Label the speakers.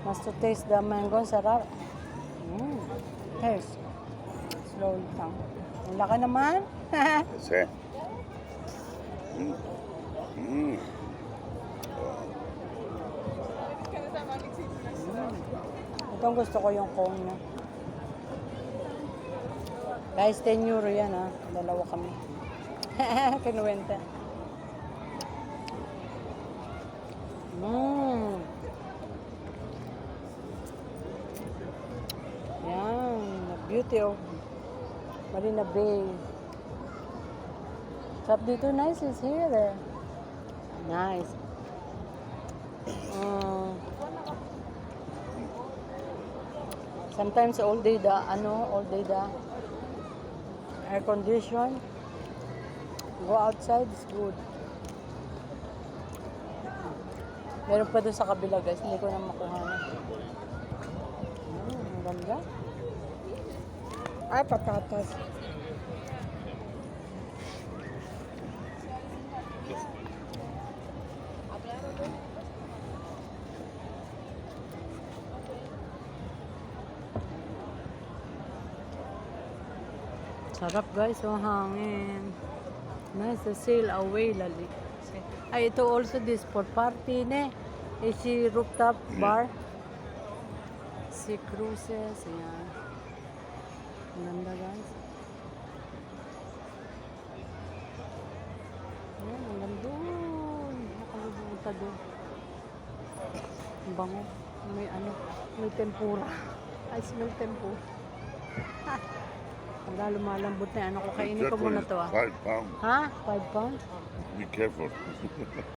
Speaker 1: Mas to taste the mango, sarap. Taste. Slowly lang. Ang laki naman.
Speaker 2: Kasi.
Speaker 1: Itong gusto ko yung cone niya. Guys, 10 euro yan ha. Dalawa kami. Kinuwenta. Yan. The beauty of Marina Bay. Sarap dito. Nice is here. Nice. Sometimes all day the air condition. Go outside, it's good. Meron pa doon sa kabila guys, hindi ko na makuha na. Ang ganda. Ay, patatas. Sarap guys, oh hangin. Nice, the sail away lali. Ay, ito also this for party ne. AC rooftop bar. Sea cruises, yan. Ang ganda guys. Yan, ang ganda doon. Nakalubunta doon. Ang bango. May may tempura. I smell tempura. Hanggang lumalambot na yan. Ako, kainin ko muna to ah.
Speaker 2: 5 pounds.
Speaker 1: Ha? 5 pounds?
Speaker 2: Be careful.